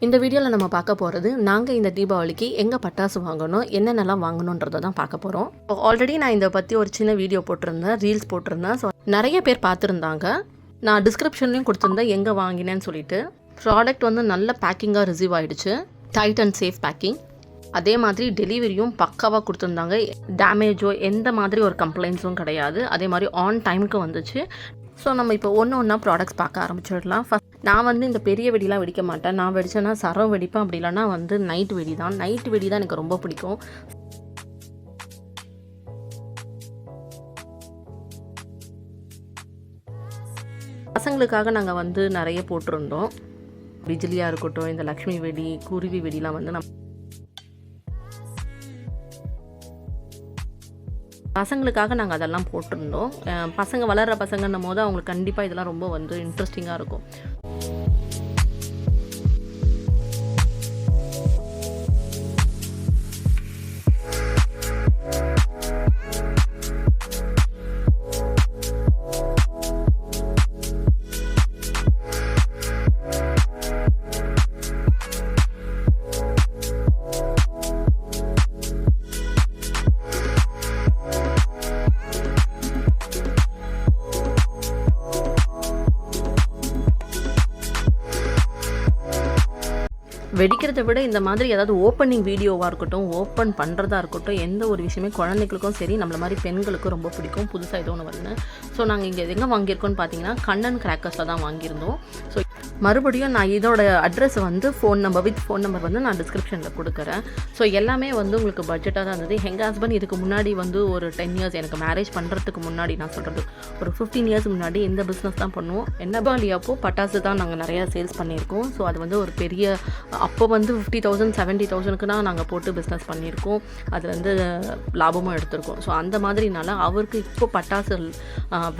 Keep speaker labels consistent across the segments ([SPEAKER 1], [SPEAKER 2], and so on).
[SPEAKER 1] இந்த வீடியோவில் நம்ம பார்க்க போகிறது நாங்கள் இந்த தீபாவளிக்கு எங்கே பட்டாசு வாங்கணும் என்னென்னலாம் வாங்கணுன்றதை தான் பார்க்க போகிறோம். ஆல்ரெடி நான் இதை பற்றி ஒரு சின்ன வீடியோ போட்டிருந்தேன், ரீல்ஸ் போட்டிருந்தேன். ஸோ நிறைய பேர் பார்த்துருந்தாங்க. நான் டிஸ்கிரிப்ஷன்லேயும் கொடுத்துருந்தேன் எங்கே வாங்கினேன்னு சொல்லிட்டு. ப்ராடக்ட் வந்து நல்ல பேக்கிங்காக ரிசீவ் ஆகிடுச்சு, டைட் அண்ட் சேஃப் பேக்கிங். அதே மாதிரி டெலிவரியும் பக்காவாக கொடுத்துருந்தாங்க, டேமேஜோ எந்த மாதிரி ஒரு கம்ப்ளைண்ட்ஸும் கிடையாது. அதே மாதிரி ஆன் டைமுக்கு வந்துச்சு. ஸோ நம்ம இப்போ ஒன்று ஒன்றா ப்ராடக்ட்ஸ் பார்க்க ஆரம்பிச்சிடலாம். ஃபஸ்ட் நான் வந்து இந்த பெரிய வெடிலாம் வெடிக்க மாட்டேன். நான் வெடிச்சேன்னா சரம் வெடிப்பேன், அப்படி இல்லைனா வந்து நைட் வெடி தான். நைட் வெடி தான் எனக்கு ரொம்ப பிடிக்கும். பசங்களுக்காக நாங்கள் வந்து நிறைய போட்டிருந்தோம். பிஜிலியாக இருக்கட்டும், இந்த லக்ஷ்மி வெடி, குருவி வெடிலாம் வந்து நம்ம பசங்களுக்காக நாங்கள் அதெல்லாம் போட்டிருந்தோம். பசங்க வளர்கிற பசங்கன்னும் போது அவங்களுக்கு கண்டிப்பாக இதெல்லாம் ரொம்ப வந்து இன்ட்ரெஸ்டிங்காக இருக்கும். வெடிக்கிறத விட இந்த மாதிரி ஏதாவது ஓப்பனிங் வீடியோவாக இருக்கட்டும், ஓப்பன் பண்ணுறதா இருக்கட்டும், எந்த ஒரு விஷயமே குழந்தைகளுக்கும் சரி நம்மள மாதிரி பெண்களுக்கும் ரொம்ப பிடிக்கும். புதுசாக ஏதோ ஒன்று வருது. ஸோ நாங்கள் இங்கே எங்கே வாங்கியிருக்கோன்னு பார்த்தீங்கன்னா கண்ணன் கிராக்கர்ஸில் தான் வாங்கியிருந்தோம். ஸோ மறுபடியும் நான் இதோட அட்ரஸ் வந்து ஃபோன் நம்பர் வந்து நான் டிஸ்கிரிப்ஷனில் கொடுக்குறேன். ஸோ எல்லாமே வந்து உங்களுக்கு பட்ஜெட்டாக தான் இருந்தது. எங்கள் ஹஸ்பண்ட் இதுக்கு முன்னாடி வந்து ஒரு 10 இயர்ஸ், எனக்கு மேரேஜ் பண்ணுறதுக்கு முன்னாடி, நான் சொல்கிறது ஒரு 15 இயர்ஸ் முன்னாடி இந்த பிஸ்னஸ் தான் பண்ணுவோம். தீபாவளி அப்போ பட்டாசு தான் நாங்கள் நிறையா சேல்ஸ் பண்ணியிருக்கோம். ஸோ அது வந்து ஒரு பெரிய, அப்போ வந்து 50,000 70,000க்கு தான் நாங்கள் போட்டு பிஸ்னஸ் பண்ணியிருக்கோம். அதில் வந்து லாபமும் எடுத்திருக்கோம். ஸோ அந்த மாதிரினால அவருக்கு இப்போ பட்டாசு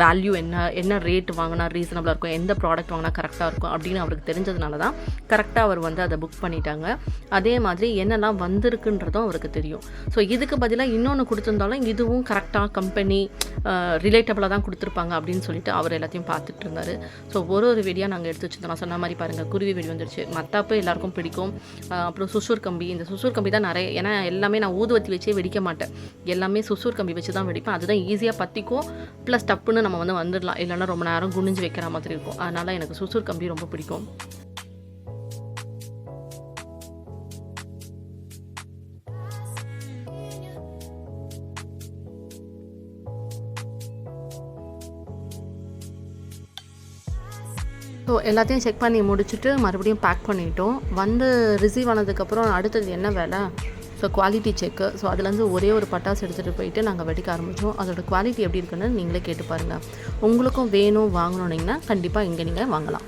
[SPEAKER 1] வேல்யூ என்ன ரேட் வாங்கினா ரீசனபிளாக இருக்கும், எந்த ப்ராடக்ட் வாங்கினா கரெக்டாக இருக்கும் அப்படின்னு அவருக்கு தெரிஞ்சதுனால தான் கரெக்டாக அவர் வந்து அதை புக் பண்ணிட்டாங்க. அதே மாதிரி என்னெல்லாம் வந்திருக்குன்றதும் அவருக்கு தெரியும். ஸோ இதுக்கு பதிலாக இன்னொன்று கொடுத்துருந்தாலும் இதுவும் கரெக்டாக கம்பெனி ரிலேட்டபிளாக தான் கொடுத்துருப்பாங்க அப்படின்னு சொல்லிட்டு அவர் எல்லாத்தையும் பார்த்துட்டு இருந்தார். ஸோ ஒரு வீடியோ நாங்கள் எடுத்து வச்சுருந்தோம். நான் சொன்ன மாதிரி பாருங்கள், குருவி வெடி வந்துருச்சு, மத்தாப்பு எல்லாருக்கும் பிடிக்கும். அப்புறம் சுசூர் கம்பி, இந்த சுசூர் கம்பி தான் நிறைய, ஏன்னா எல்லாமே நான் ஊதுவத்தி வச்சே வெடிக்க மாட்டேன், எல்லாமே சுசூர் கம்பி வச்சு தான் வெடிப்பேன். அதுதான் ஈஸியாக பற்றிக்கும், ப்ளஸ் டப்புன்னு நம்ம வந்து வந்துடலாம், இல்லைன்னா ரொம்ப நேரம் குனிஞ்சு வைக்கிற மாதிரி இருக்கும். அதனால் எனக்கு சுசூர் கம்பி ரொம்ப பிடிக்கும். ஸோ எல்லாத்தையும் செக் பண்ணி முடிச்சுட்டு மறுபடியும் பேக் பண்ணிட்டோம். வந்து ரிசீவ் ஆனதுக்கப்புறம் அடுத்தது என்ன வேலை, ஸோ குவாலிட்டி செக்கு. ஸோ அதுலேருந்து ஒரே ஒரு பட்டாசு எடுத்துகிட்டு போயிட்டு நாங்கள் வெடிக்க ஆரம்பித்தோம். அதோட குவாலிட்டி எப்படி இருக்குன்னு நீங்களே கேட்டு பாருங்கள். உங்களுக்கும் வேணும் வாங்கணுன்னீங்கன்னா கண்டிப்பாக இங்கே நீங்கள் வாங்கலாம்.